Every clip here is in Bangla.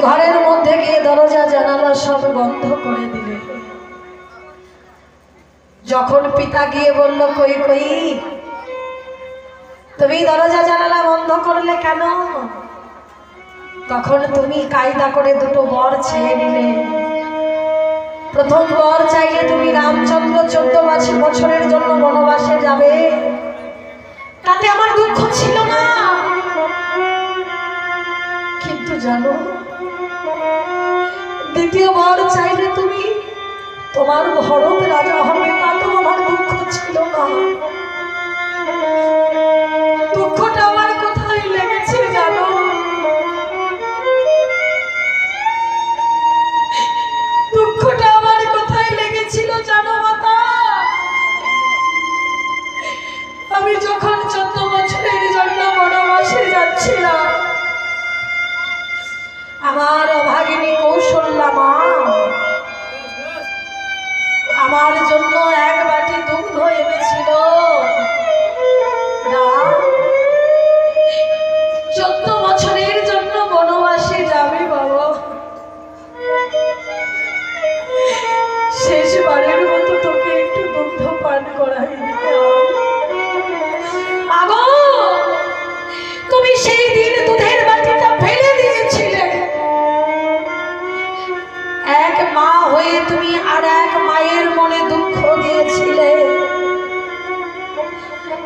ঘরের মধ্যে গিয়ে দরজা জানালা সব বন্ধ করে দিলে। যখন পিতা গিয়ে বলল, কই কই তুমি দরজা জানালা বন্ধ করলে কেন? তখন তুমি কায়দা করে দুটো বর চেয়ে নিলে। প্রথম বর চাইলে তুমি রামচন্দ্র 14 বছরের জন্য বনবাসে যাবে, তাতে আমার দুঃখ ছিল না। কিন্তু জানো, দ্বিতীয় বর চাইলে তুমি তোমার ভরত রাজা হবে, তাতেও আমার দুঃখ ছিল না। দুঃখটা আমার কোথায় লেগেছে জানো? দুঃখটা আমার কোথায় লেগেছিল জানো মাতা? আমি যখন 14 বছরের জন্য বনবাসে যাচ্ছিলাম, আমার অভাগিনী কৌশল্যা মা আমার জন্য এক বাটি দুধ এনেছিল। 14 বছরের জন্য বনবাসে যাবে বাবা, শেষবারের মতো তোকে একটু দুগ্ধ পান করাই দিতে। তুমি সেই দিন দুধের বাটিটা ফেলে দিয়েছিলে। এক মা হয়ে তুমি আর এক মায়ের মনে দুঃখ দিয়েছিলে।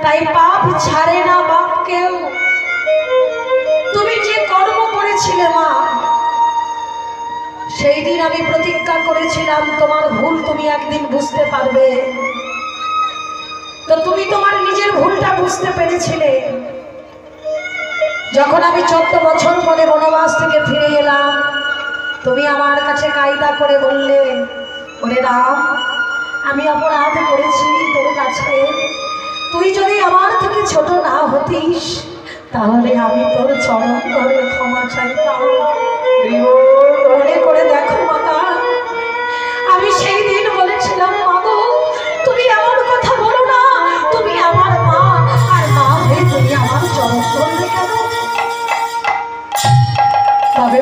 তাই পাপ ছাড়ে না বাপকেও। তুমি যে কর্ম করেছিলে মা, সেই দিন আমি প্রতিজ্ঞা করেছিলাম তোমার ভুল তুমি একদিন বুঝতে পারবে। তো তুমি তোমার নিজের ভুলটা বুঝতে পেরেছিলে। যখন আমি 14 বছর পরে বনবাস থেকে ফিরে এলাম, তুমি আমার কাছে কায়দা করে বললে, ওরে রাম, আমি অপরাধ করেছি তোর কাছে। তুই যদি আমার থেকে ছোট না হতিস, তাহলে আমি তোর চরণ ধরে ক্ষমা চাইতাম। মনে করে দেখো মাতা, আমি সেই দিন বলেছিলাম, মাগো তুমি এমন কথা বলো না, তুমি আমার মা, আর মা হয়ে তুমি আমার চরণ ধরলে কেন? তবে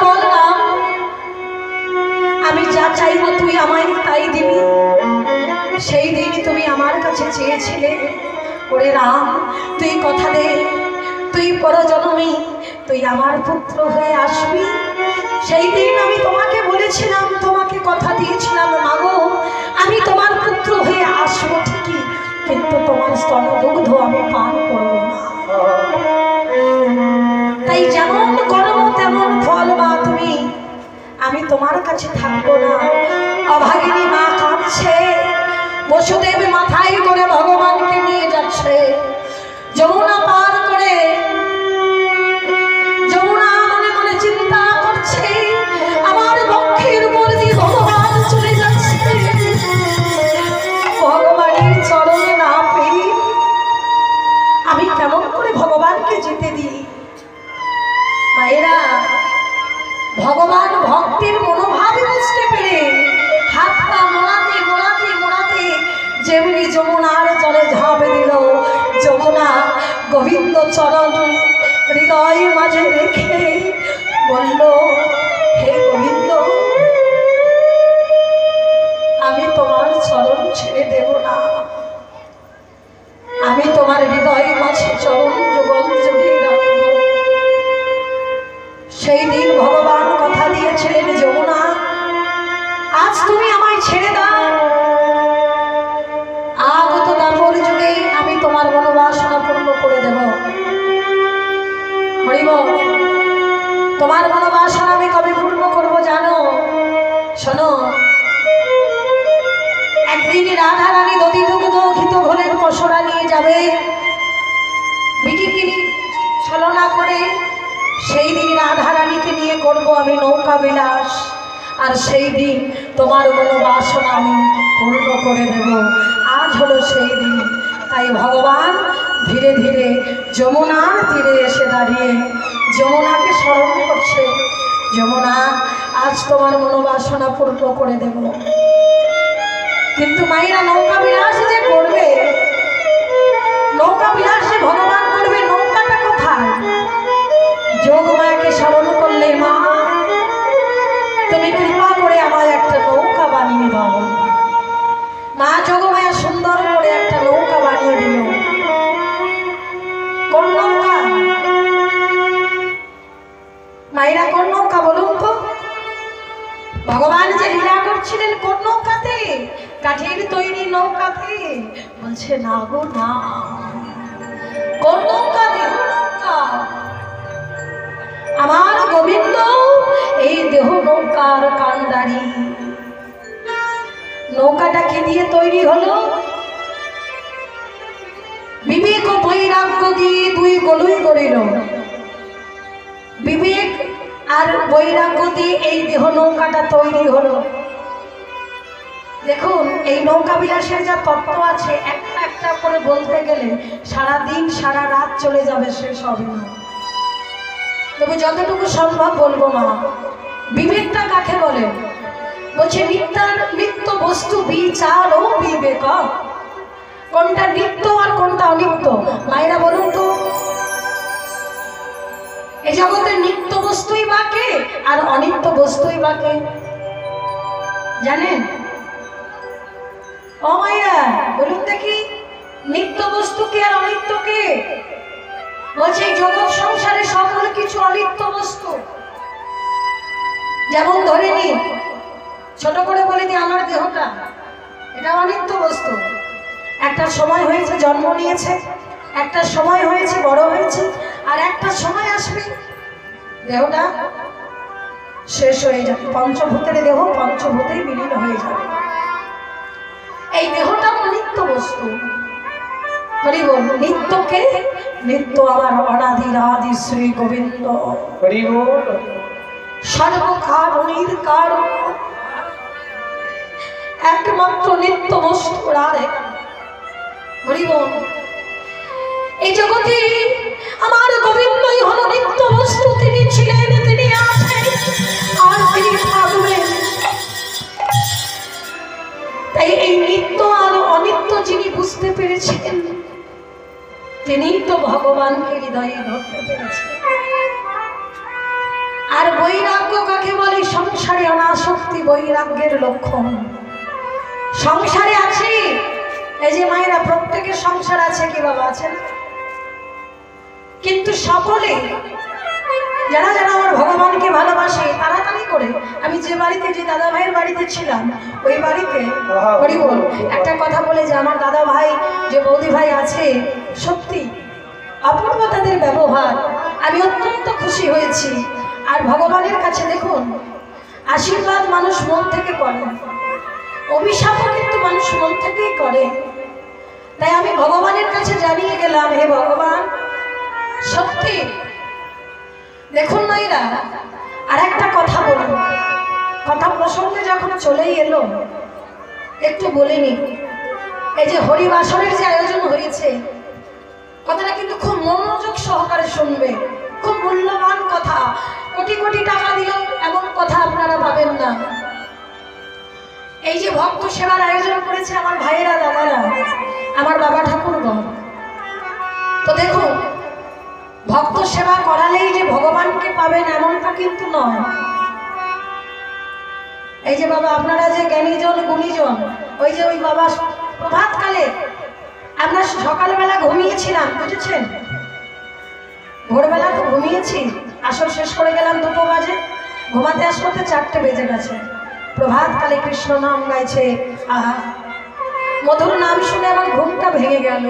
বল না, আমি যা চাইবো তুই আমায় তাই দিবি। সেই দিন তুমি আমার কাছে চেয়েছিলে, ওরে রাম তুই কথা দে, তুই পরজন্মে তুই আমার পুত্র হয়ে আসবি। সেই দিন আমি তোমাকে বলেছিলাম, তোমাকে কথা দিয়েছিলাম, মাগো আমি তোমার পুত্র হয়ে আসবো ঠিকই, কিন্তু তোমার স্তনদুগ্ধ আমি পান করব না। তাই যেমন কর্ম তেমন ফল মা তুমি, আমি তোমার কাছে থাকবো না। অভাগিনী মা কাঁদছে, বসুদেব মাথায় করে ভগবানকে নিয়ে যাচ্ছে। যমুনা পার করে যমুনা মনে মনে চিন্তা করছে, আমার বক্ষের উপর দিয়ে ভগবান চলে যাচ্ছে। ভগবানের চরণে না পেয়ে আমি কেমন করে ভগবানকে যেতে দিই? মায়েরা, ভগবান ভক্তের মনোভাব বুঝতে পেরে হাত পা মোড়াতে মোড়াতে মোড়াতে যেমনি যমুনার জলে ঝাঁপ দিল, যমুনা গোবিন্দ চরণ হৃদয় মাঝে রেখে বলল, হে গোবিন্দ, আমি তোমার চরণ ছেড়ে দেব না। আমি তোমার হৃদয় মাঝে চরণ যুগল জড়িয়ে রাখবো। সেই দিন ভগবান কথা দিয়েছিলেন, যমুনা আজ তুমি আমায় ছেড়ে দাও, আগত দাপর যুগে আমি তোমার মনোবাসনা পূর্ণ করে দেব। হরিব, তোমার মনোবাসনা আমি কবে পূর্ণ করব জানো? শোনো, একদিন রাধা রানী দধি দুগ্ধ ঘিত ঘোলের পসরা নিয়ে যাবে বিটিকে ছলনা করে। সেই দিন রাধা রানীকে নিয়ে করবো আমি নৌকা বিলাস, আর সেই দিন তোমার মনোবাসনা আমি পূর্ণ করে দেব। আজ হলো সেই দিন। তাই ভগবান ধীরে ধীরে যমুনার তীরে এসে দাঁড়িয়ে যমুনাকে স্মরণ করছে, যমুনা আজ তোমার মনোবাসনা পূর্ণ করে দেব। কিন্তু মায়েরা, নৌকা বিলাস যে করবে, নৌকা বিলাসে ভগবান করবে, নৌকাটা কোথায়? যোগমায়াকে কাঠের তৈরি নৌকাতে? বলছে না গো না। কোন নৌকা? দেহ নৌকা। আমার গোবিন্দ এই দেহ নৌকার কান্ডারি। নৌকাটা কি দিয়ে তৈরি হলো? বিবেক ও বৈরাগ্য দিয়ে দুই গলুই গড়িল। বিবেক আর বৈরাগ্য দিয়ে এই দেহ নৌকাটা তৈরি হলো। দেখুন এই নৌকা বিলাসের যা তত্ত্ব আছে, একটা একটা করে বলতে গেলে সারা দিন সারা রাত চলে যাবে, শেষ হবে না। তবে যতটুকু সম্ভব বলবো না। বিবেকটা কাকে বলে? বলছে নিত্য বস্তু বিচার ও বিবেক। কোনটা নিত্য আর কোনটা অনিত্য? মায়েরা বলুন তো, এই জগতের নিত্য বস্তুই বাকে আর অনিত্য বস্তুই বাকে? জানেন? ও মায়েরা বলুন দেখি, নিত্য বস্তু কে আর অনিত্য কে? বলছে এই জগৎ সংসারে সকল কিছু অনিত্য বস্তু। যেমন ধরে নিন, ছোট করে বলে দিই, আমার দেহটা এটা অনিত্য বস্তু। একটা সময় হয়েছে জন্ম নিয়েছে, একটা সময় হয়েছে বড় হয়েছে, আর একটা সময় আসবে দেহটা শেষ হয়ে যাবে। পঞ্চভূতের দেহ পঞ্চভূতেই বিলীন হয়ে যাবে। এই দেহটা অনিত্য বস্তু। হরি বল। নিত্যকে? নিত্য আমার অনাদির আদি শ্রী গোবিন্দ। হরি বল। সর্বকারণের কারণ একমাত্র নিত্য বস্তুর আরেক। হরি বল। এই জগতে আমার গোবিন্দই হলো নিত্য বস্তু। তিনি ছিলেন, তিনি আছেন, আর তিনি থাকবেন। তাই এই নিত্য আর অনিত্য যিনি বুঝতে পেরেছেন, তিনি তো ভগবানকে হৃদয়ে ধরতে পেরেছেন। আর বৈরাগ্য কাকে বলে? সংসারে অনাসক্তি বৈরাগ্যের লক্ষণ। সংসারে আছে, এই যে মায়েরা প্রত্যেকের সংসার আছে কি বাবা? আছেন। কিন্তু সকলে যারা যারা আমার ভগবানকে ভালোবাসে তাড়াতাড়ি করে, আমি যে বাড়িতে, যে দাদা ভাইয়ের বাড়িতে ছিলাম, ওই বাড়িতে হরি বল একটা কথা বলে যে আমার দাদা ভাই, যে বৌদি ভাই আছে, সত্যি অপূর্ব তাদের ব্যবহার। আমি অত্যন্ত খুশি হয়েছি। আর ভগবানের কাছে দেখুন, আশীর্বাদ মানুষ মন থেকে করে, অভিশাপও কিন্তু মানুষ মন থেকেই করে। তাই আমি ভগবানের কাছে জানিয়ে গেলাম, হে ভগবান, সত্যি দেখুন মায়েরা, আর একটা কথা বলুন, কথা প্রসঙ্গে যখন চলেই এলো একটু বলিনি। এই যে হরিবাসরের যে আয়োজন হয়েছে, কথাটা কিন্তু খুব মনোযোগ সহকারে শুনবে। খুব মূল্যবান কথা। কোটি কোটি টাকা দিলেও এমন কথা আপনারা পাবেন না। এই যে ভক্ত সেবার আয়োজন করেছে আমার ভাইয়েরা, দাদারা, আমার বাবা ঠাকুরগণ, তো দেখুন ভক্ত সেবা করালেই যে ভগবানকে পাবেন এমনটা কিন্তু নয়। এই যে বাবা আপনারা যে জ্ঞানীজন গুণীজন, ওই যে ওই বাবা প্রভাতকালে আমরা সকালবেলা ঘুমিয়েছিলাম, বুঝেছেন? ভোরবেলা তো ঘুমিয়েছি, আসর শেষ করে গেলাম 2টো বাজে, ঘুমাতে আসতে 4টে বেজে গেছে। প্রভাতকালে কৃষ্ণ নাম গাইছে, আহা মধুর নাম শুনে আমার ঘুমটা ভেঙে গেল।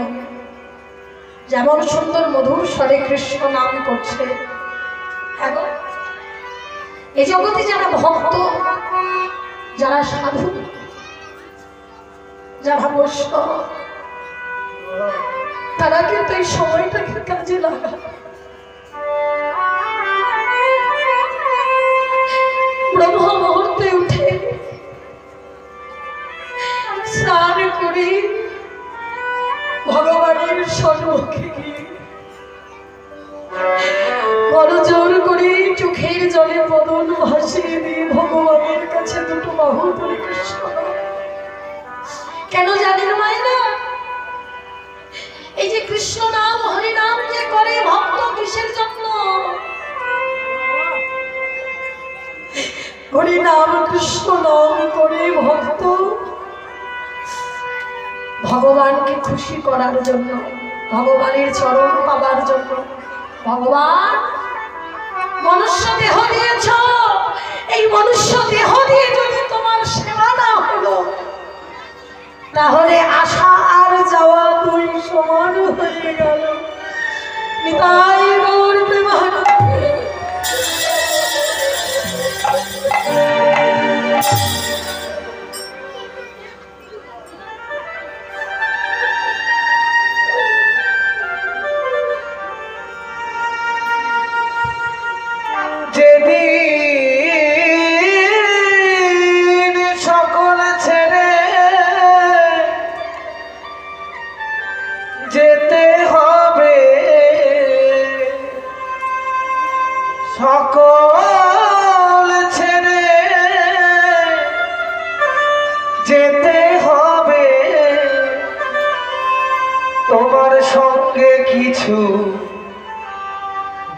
যেমন সুন্দর মধুর স্বরে কৃষ্ণ নাম করছে। এখন এই জগতে যারা ভক্ত, যারা সাধু, যারা বৈষ্ণব, তারা কিন্তু এই সময়টাকে কাজে লাগায়। ব্রহ্ম মুহূর্তে উঠে স্নান করে ভগবানের সম্মুখে গিয়ে বড় জোর করে চোখের জলে বদন ভাসিয়ে দিয়ে ভগবানের কাছে 2টো বাহু ধরে কৃষ্ণ। কেন জানেন মায়েরা? এই যে কৃষ্ণ নাম হরি নাম যে করে ভক্ত, কিসের জন্য? হরি নাম কৃষ্ণ নাম করে ভক্ত ভগবানকে খুশি করার জন্য, ভগবানের চরণ পাবার জন্য। ভগবান মনুষ্য দেহ দিয়েছ, এই মনুষ্য দেহ দিয়ে যদি তোমার সেবা না হলো, তাহলে আসা আর যাওয়া দুই সমান হয়ে গেল। নিতাই গৌর প্রেমানন্দে। যেদিন সকল ছেড়ে যেতে হবে, সকল ছেড়ে যেতে হবে, তোমার সঙ্গে কিছু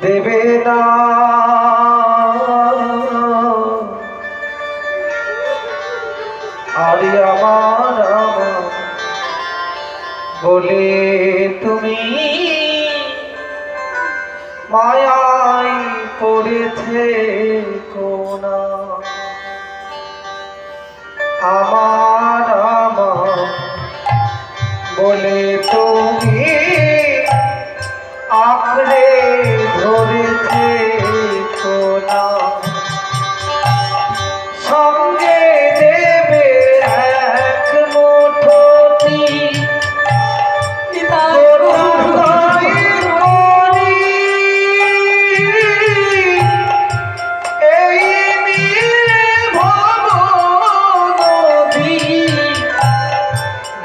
দেবে না। আরে আমার বলে তুমি মায়ায় পড়েছে কোনা। আমার বলে তুমি আঁকড়ে ধরেছে কোনা। সঙ্গে দেবে এক মুঠোতি এই ভব নদী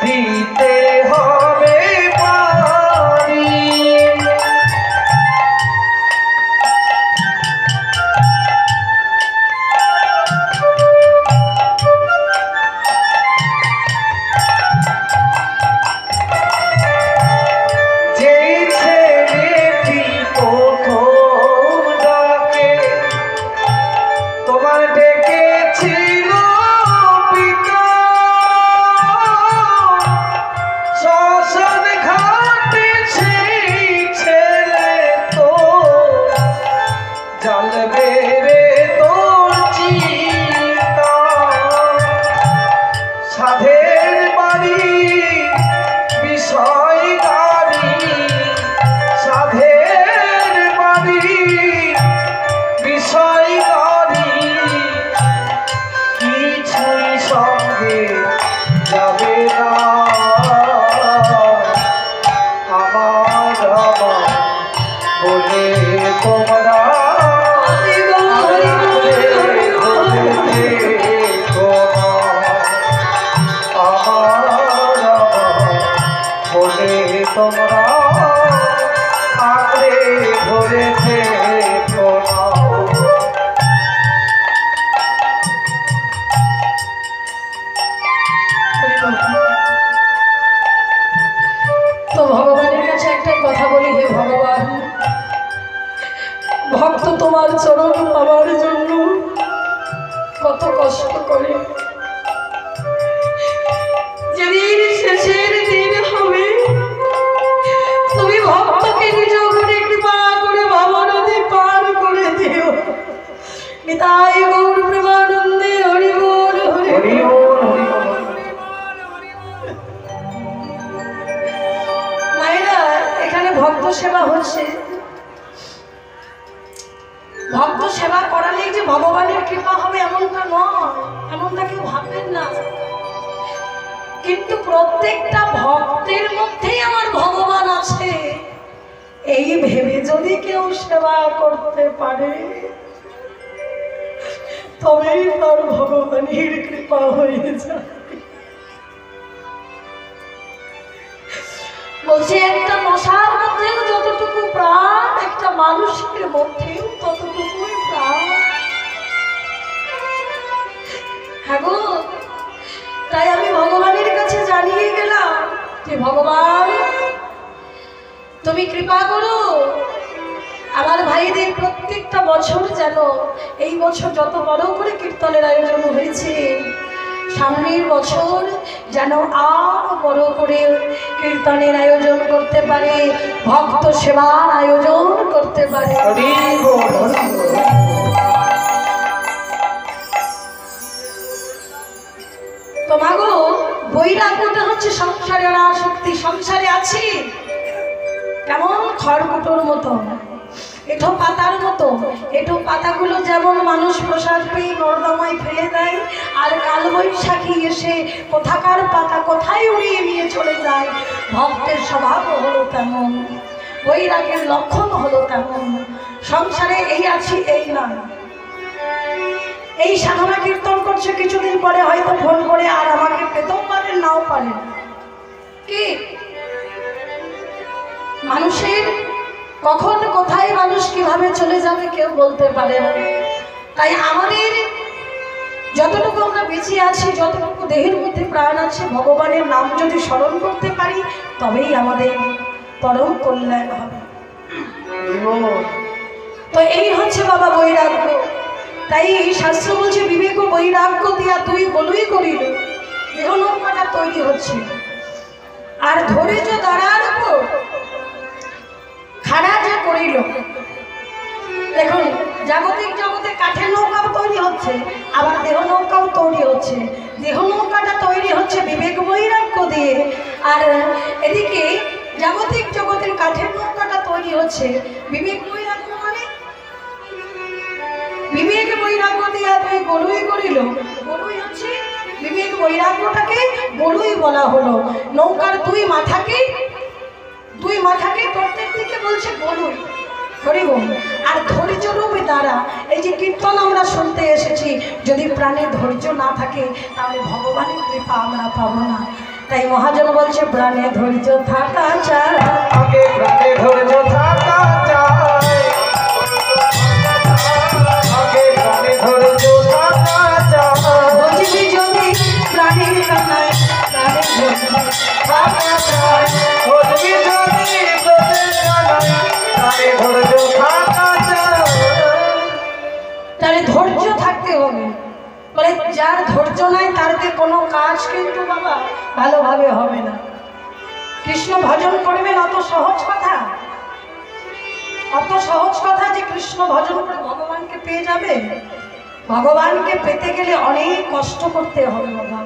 দিতে হবে পারি। যেই ছেলেটি প্রথম ডাকে তোমার ডেকেছিল পিতা, শ্মশান ঘাটে সেই ছেলে তো জ্বালবে রে তোর চিতা। সাধের বাড়ি বিষয় গাড়ি, সাধের বাড়ি বিষয় গাড়ি, কিছুই সঙ্গে যাবে না। আমার বলে তোমরা বলে তোমরা আঁকড়ে ধরেছে কোনা। তো ভগবানের কাছে একটা কথা বলি, হে ভগবান, ভক্ত তোমার চরণ পাওয়ার জন্য কত কষ্ট করে। যেদিন শেষের দিন হবে, তুমি ভক্তকে নিজ করে কৃপা করে ভবনদী পার করে দিও। নিতাই গৌর প্রেমানন্দে হরি বল হরি বল। মায়েরা, এখানে ভক্ত সেবা হচ্ছে। ভক্ত সেবা করালেই যে ভগবানের কৃপা হবে এমনটা নয়, এমনটা কেউ ভাববেন না। কিন্তু প্রত্যেকটা ভক্তের মধ্যেই আমার ভগবান আছে, এই ভেবে যদি কেউ সেবা করতে পারে তবেই তার ভগবানের কৃপা হয়ে যায়। বলছি, একটা মশার মধ্যেও যতটুকু প্রাণ, একটা মানুষের মধ্যেও ততটুকুই প্রাণ। হ্যাঁ গো, তাই আমি ভগবানের কাছে জানিয়ে গেলাম যে ভগবান তুমি কৃপা করো, আমার ভাইদের প্রত্যেকটা বছর যেন, এই বছর যত বড় করে কীর্তনের আয়োজন হয়েছে, সামনের বছর যেন আর বড় করে কীর্তনের আয়োজন করতে পারে, ভক্ত সেবার আয়োজন করতে পারে। তোমাগো বৈরাগ্যটা হচ্ছে সংসারের আসক্তি। সংসারে আছি কেমন খড়কুটোর মতো, এঁঠো পাতার মতো। এঁঠো পাতাগুলো যেমন মানুষ প্রসাদ পেয়ে নর্দমায় ফেলে দেয়, আর কালবৈশাখী এসে কোথাকার পাতা কোথায় উড়িয়ে নিয়ে চলে যায়, ভক্তের স্বভাবও হলো তেমন, বৈরাগের লক্ষণ হলো তেমন। সংসারে এই আছি এই নয়। এই সাধনা কীর্তন করছে, কিছুদিন পরে হয়তো ফোন করে আর আমাকে পেতেও পারেন নাও পারেন। কি মানুষের কখন কোথায় মানুষ কিভাবে চলে যাবে কেউ বলতে পারে না। তাই আমাদের যতটুকু আমরা বেঁচে আছি, যতটুকু দেহের মধ্যে প্রাণ আছে, ভগবানের নাম যদি স্মরণ করতে পারি তবেই আমাদের পরম কল্যাণ হবে। তো এই হচ্ছে বাবা বৈরাগ্য। তাই শাস্ত্র বলছে বিবেক ও বৈরাগ্য দিয়া তুই বলুই করিল, দেহ নৌকাটা তৈরি হচ্ছে। আর ধৈর্য দ্বারার উপর খাড়া যে করিল। দেখুন জাগতিক জগতে কাঠের নৌকাও তৈরি হচ্ছে, আবার দেহ নৌকাও তৈরি হচ্ছে। দেহ নৌকাটা তৈরি হচ্ছে বিবেক বৈরাগ্য দিয়ে, আর এদিকে জাগতিক জগতের কাঠের নৌকাটা তৈরি হচ্ছে বিবেক বৈরাগ্য। মানে বিবেক বৈরাগ্য দিয়া তুই বলুই করিল, বলুই হচ্ছে বিবেক বৈরাগ্যটাকে বলুই বলা হলো। নৌকার দুই মাথাকে প্রত্যেক দিকে বলছে বলুই, হরিবল। আর ধৈর্য রূপে দ্বারা এই যে কীর্তন আমরা শুনতে এসেছি, যদি প্রাণে ধৈর্য না থাকে তাহলে ভগবানের কৃপা আমরা পাবো না। তাই মহাজন বলছে প্রাণে ধৈর্য থাকা চাই, আগে প্রাণে ধৈর্য থাকা চাই, আগে প্রাণে ধৈর্য থাকা চাই, বুঝবি যদি প্রাণের কানায় প্রাণে ধৈর্য থাকা চাই, বুঝবি যদি তোদের জানাই, প্রাণে ধৈর্য থাকা চাই। তাহলে ধৈর্য থাকতে হবে। বলে যার ধৈর্য নাই তারতে কোনো কাজ কিন্তু বাবা ভালোভাবে হবে না। কৃষ্ণ ভজন করবেন অত সহজ কথা? অত সহজ কথা যে কৃষ্ণ ভজন করে ভগবানকে পেয়ে যাবে? ভগবানকে পেতে গেলে অনেক কষ্ট করতে হবে বাবা।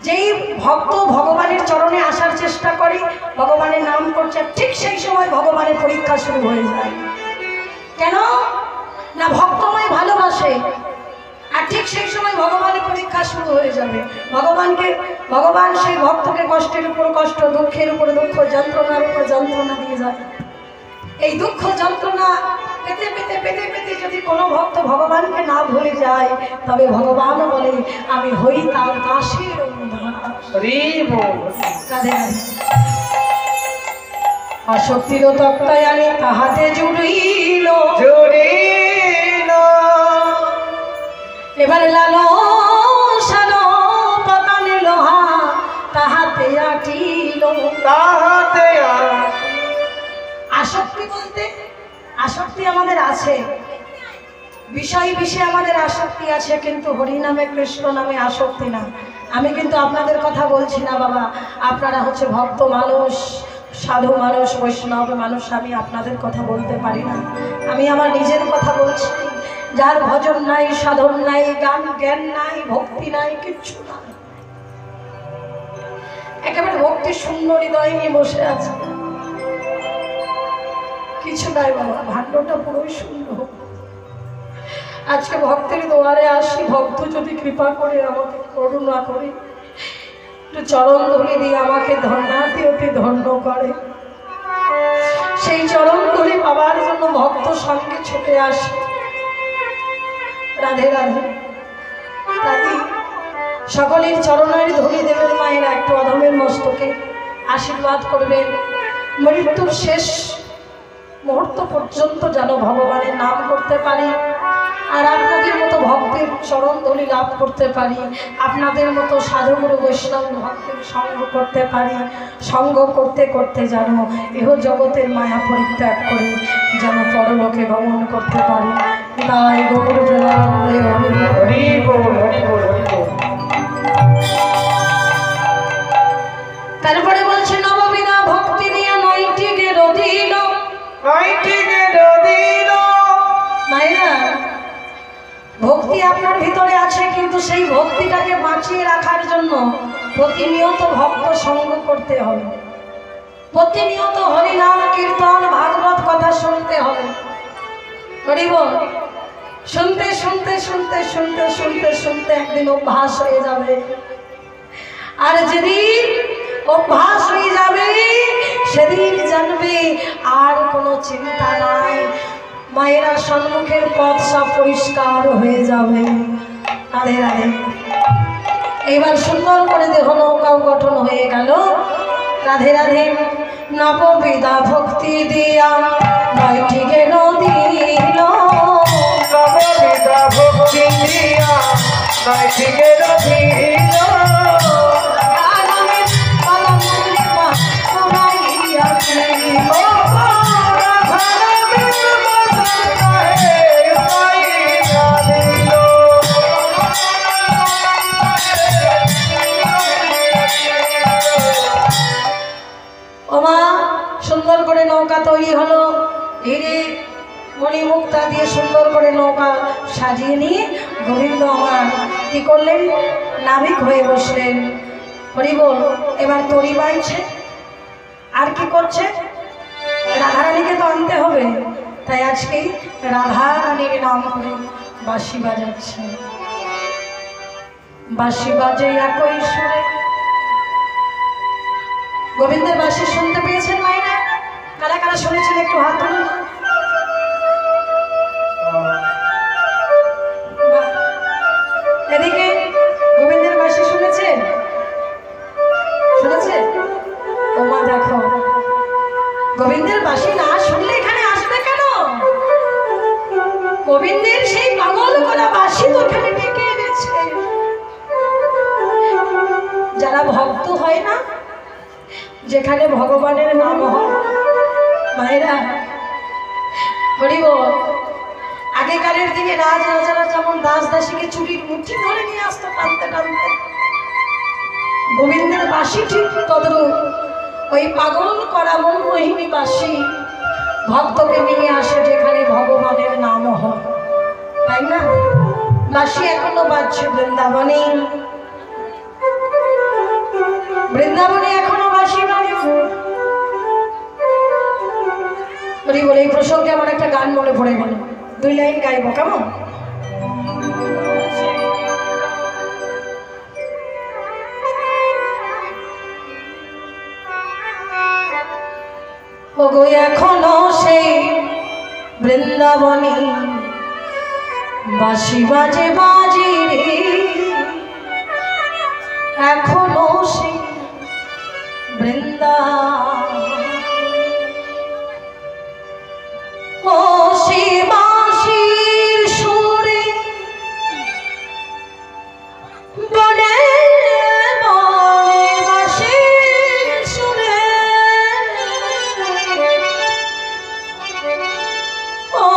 যেই ভক্ত ভগবানের চরণে আসার চেষ্টা করে, ভগবানের নাম করছে, ঠিক সেই সময় ভগবানের পরীক্ষা শুরু হয়ে যায়। কেন না ভক্তময় ভালোবাসে, আর ঠিক সেই সময় ভগবানের পরীক্ষা শুরু হয়ে যাবে। ভগবান সেই ভক্তকে কষ্টের উপর কষ্ট, দুঃখের উপর দুঃখ, যন্ত্রণার উপর যন্ত্রণা দিয়ে যায়। এই দুঃখ যন্ত্রণা পেতে পেতে পেতে পেতে যদি কোনো ভক্ত ভগবানকে না ভুলে যায়, তবে ভগবান বলে আমি হই তার দাসের আসক্তির তক্তায় আমি তাহাতে জুড়িল, এবার লালো সালো পতানে লোহা তাহাতে আটিল, তাহাতে আসক্তি বলতে আসক্তি আমাদের আছে, বিষয় বিষয়ে আমাদের আসক্তি আছে, কিন্তু হরিনামে কৃষ্ণ নামে আসক্তি না। আমি কিন্তু আপনাদের কথা বলছি না বাবা, আপনারা হচ্ছে ভক্ত মানুষ, সাধু মানুষ, বৈষ্ণব মানুষ, আমি আপনাদের কথা বলতে পারি না। আমি আমার নিজের কথা বলছি। যার ভজন নাই, সাধন নাই, গান জ্ঞান নাই, ভক্তি নাই, কিচ্ছু নাই, একেবারে ভক্তি শূন্য হৃদয় নিয়ে বসে আছে, কিছু নাই বাবা, ভাণ্ডটা পুরোই শূন্য। আজকে ভক্তের দোয়ারে আসি, ভক্ত যদি কৃপা করে আমাকে করুণা করে একটু চরণ ধরে দিয়ে আমাকে ধন্যাতে অতি ধন্য করে, সেই চরণ ধরে পাবার জন্য ভক্ত সঙ্গে ছুটে আসে। রাধে রাধে। তাই সকলের চরণের ধরি দেবেন মায়েরা, একটু অধমের মস্তকে আশীর্বাদ করবেন। মৃত্যুর শেষ মুহূর্ত পর্যন্ত যেন ভগবানের নাম করতে পারি, আর আপনাদের মতো ভক্তের চরণ ধরি লাভ করতে পারি, আপনাদের মতো সাধুগুরু বৈষ্ণব ভক্তের সঙ্গ করতে পারি। সঙ্গ করতে করতে যেন এহ জগতের মায়া পরিত্যাগ করে যেন পরলোকে গমন করতে পারি। তাই গৌর প্রেমানন্দে হরি বল, হরি বল, হরি বল। তারপরে বলছে নববিধা ভক্তি দিয়ে নয়টিকে রদিল, মায়েরা ভক্তি আপনার ভিতরে আছে, কিন্তু সেই ভক্তিটাকে বাঁচিয়ে রাখার জন্য প্রতিনিয়ত ভক্ত সঙ্গ করতে হবে, প্রতিনিয়ত হরিনাম কীর্তন ভাগবত কথা শুনতে হবে। হরিব শুনতে শুনতে শুনতে শুনতে শুনতে শুনতে একদিন অভ্যাস হয়ে যাবে। আর যেদিন অভ্যাস হয়ে যাবে সেদিন জানবে আর কোনো চিন্তা নাই, মায়েরা সম্মুখের পথ সব পরিষ্কার হয়ে যাবে। রাধে রাধে। এবার সুন্দর করে দেহ নৌকাও গঠন হয়ে গেল। রাধে রাধে। নববিধা ভক্তি দিয়া নয়টি গেল দিল, নববিধা ভক্তি দিয়া নয়টি গেল দিল। সুন্দর করে নৌকা তৈরি হলো। হিরে মণিমুক্তা দিয়ে সুন্দর করে নৌকা সাজিয়ে নিয়ে গোবিন্দ আমার কি করলেন, নাবিক হয়ে বসলেন। হরি বল। এবার তরি বাইছে, আর কি করছে, রাধারানীকে তো আনতে হবে, তাই আজকে রাধারানীর নাম করে বাঁশি বাজাচ্ছে। বাঁশি বাজে একই সুরে। গোবিন্দের বাঁশি শুনতে পেয়েছেন মায়েরা? কারা কারা শুনেছেন একটু হাত তুলুন। এদিকে গোবিন্দের বাঁশি শুনেছেন? শুনেছেন? ও মা দেখো, গোবিন্দের বাঁশি না শুনলে এখানে আসবে কেন? গোবিন্দের সেই পাগল করা বাঁশি তো এখানে ডেকে এনেছে। যারা ভক্ত হয় না, যেখানে ভগবানের নাম হয়, মায়েরা হরি বল। আগেকারের দিকে রাজারা যেমন দাস দাসীকে চুরির মুঠি ধরে নিয়ে আসতো টানতে টানতে, গোবিন্দের বাঁশি ঠিক তদ্রূপ ওই পাগল করা মন মোহিনী বাঁশি ভক্তকে নিয়ে আসে যেখানে ভগবানের নাম হয়, তাই না? বাঁশি এখনো বাজছে বৃন্দাবনে, বৃন্দাবনে এখনো বাঁশি বাজে। বলে এই প্রসঙ্গে আমার একটা গান মনে পড়ে গেল, 2 লাইন গাইব, কেমন? ওগো এখনো সেই বৃন্দাবনে বাঁশি বাজে বাজি রে, এখনো সেই ও সে বাঁশির সুরে বনে বনে বাঁশির সুরে, ও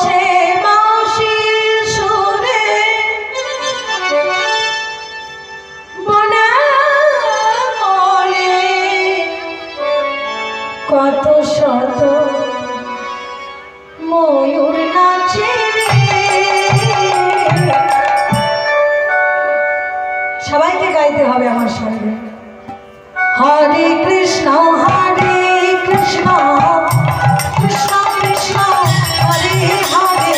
সে বাঁশির সুরে বনে বনে কত শত ময়ূর নাচে রে। সবাইকে গাইতে হবে আমার সঙ্গে। হরে কৃষ্ণ হরে কৃষ্ণ কৃষ্ণ কৃষ্ণ হরে হরে,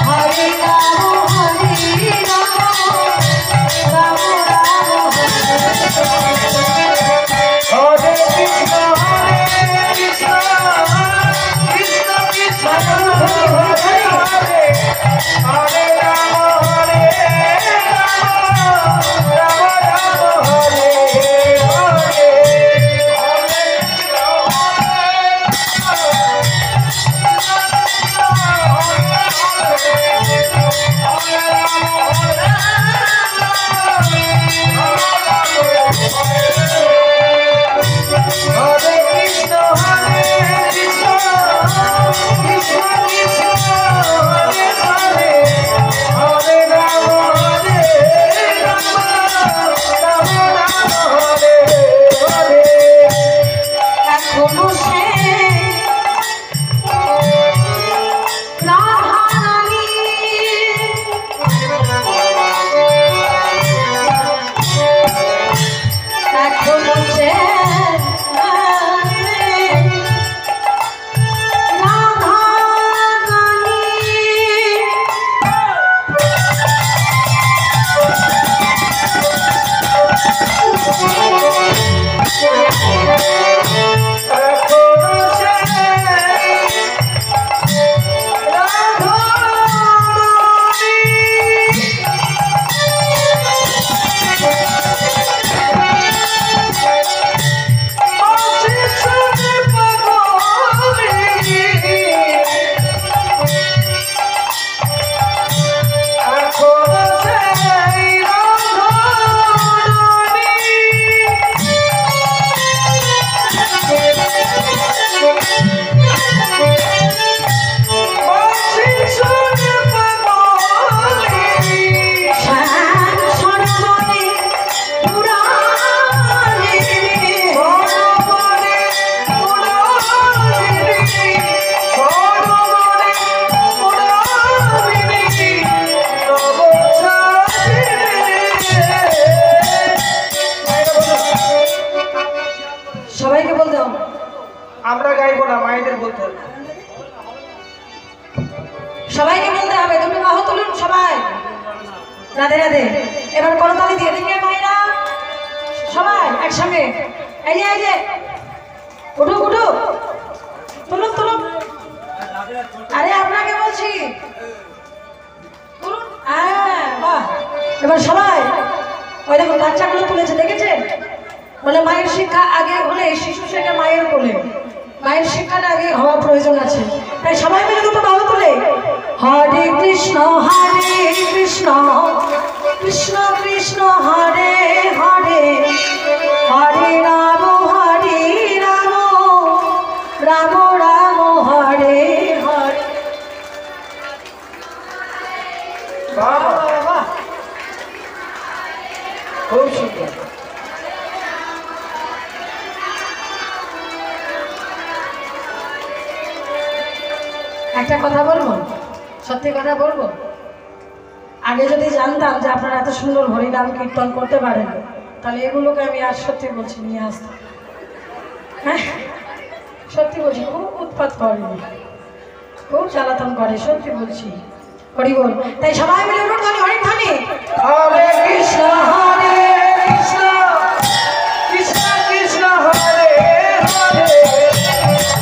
হরে রাম হরে রাম রাম রাম হরে হরে কৃষ্ণ হরে কৃষ্ণ কৃষ্ণ কৃষ্ণ হরে হরে, হরে রাম হরে রাম রাম রাম হরে হরে। হরে কৃষ্ণ হরে আমরা গাইবো না, মায়েদের বলতে হবে। সবাইকে বলতে হবে, দুটো বাহু তুলুন সবাই। রাধে রাধে। এবার করতালি দিয়ে দিকে মায়েরা সবাই একসঙ্গে। এই যে উঠুক উঠুক, তুলুন তুলুন। আরে আপনাকে বলছি তুলুন। হ্যাঁ বাহ। এবার সবাই ওই দেখুন বাচ্চাগুলো তুলেছে, দেখেছেন? বলে মায়ের শিক্ষা আগে হলে শিশু শেখে মায়ের কোলে, মায়ের শিক্ষাটা আগে হওয়া প্রয়োজন আছে। তাই সবাই মিলে দুটো বাহু তুলে হরে কৃষ্ণ কৃষ্ণ কৃষ্ণ হরে হরে, হরে রাম রাম রাম হরে হরে। বাবা বাহ, খুব সুন্দর। একটা কথা বলবো, সত্যি কথা বলবো, আগে যদি জানতাম যে আপনারা এত সুন্দর হরিনাম কীর্তন করতে পারেন, তাহলে এগুলোকে আমি আর সত্যি বলছি নিয়ে আসতাম। হ্যাঁ সত্যি বলছি, খুব উৎপাত করে, খুব জ্বালাতন করে, সত্যি বলছি। হরি বল। তাই সবাই মিলে উঠুন, হরিধ্বনি। হরে কৃষ্ণ হরে কৃষ্ণ কৃষ্ণ কৃষ্ণ হরে হরে,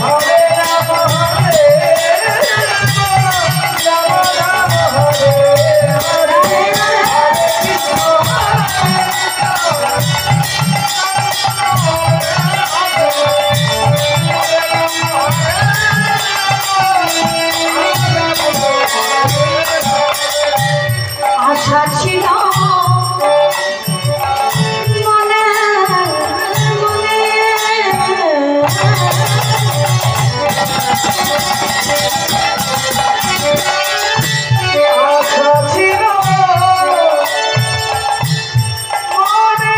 হরে রাম হরে রাম রাম হরে হরে, হরে কৃষ্ণ আশা ছিল মনে মনে, আশা ছিল মনে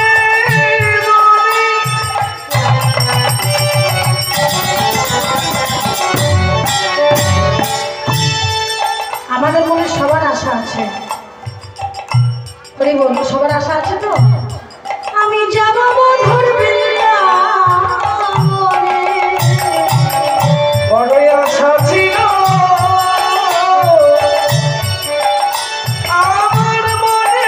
মনে, আমাদের মনে সবার আশা আছে। হরি বল। সবার আশা আছে তো? আমি যাব মধুর বৃন্দাবনে, বড়ই আশা ছিল আমার মনে মনে,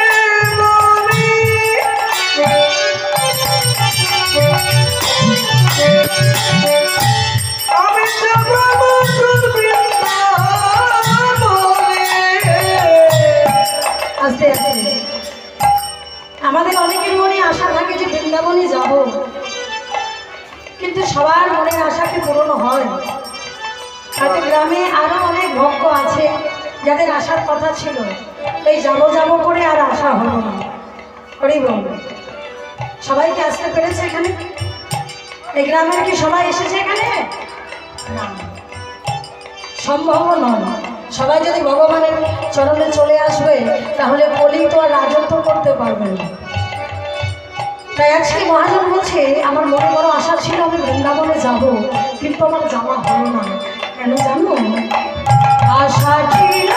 আমি যাব মধুর বৃন্দাবনে। আস্তে আস্তে। আমাদের অনেকের মনে আশা থাকে যে বৃন্দাবনে যাব, কিন্তু সবার মনের আশা কি পূরণ হয়? হয়তো গ্রামে আরো অনেক ভক্ত আছে যাদের আশার কথা ছিল, এই যাবো যাবো করে আর আশা হলো না। হরি বল। সবাইকে আসতে পেরেছে এখানে? এই গ্রামের কি সবাই এসেছে এখানে? না, সম্ভব নয়। সবাই যদি ভগবানের চরণে চলে আসবে, তাহলে কলি তো আর রাজত্ব করতে পারবে না। তাই আজকে মহাজন বলছে, আমার মনে বড় আশা ছিল আমি বৃন্দাবনে যাব, কিন্তু আমার যাওয়া হলো না। কেন জানো? আশা ছিল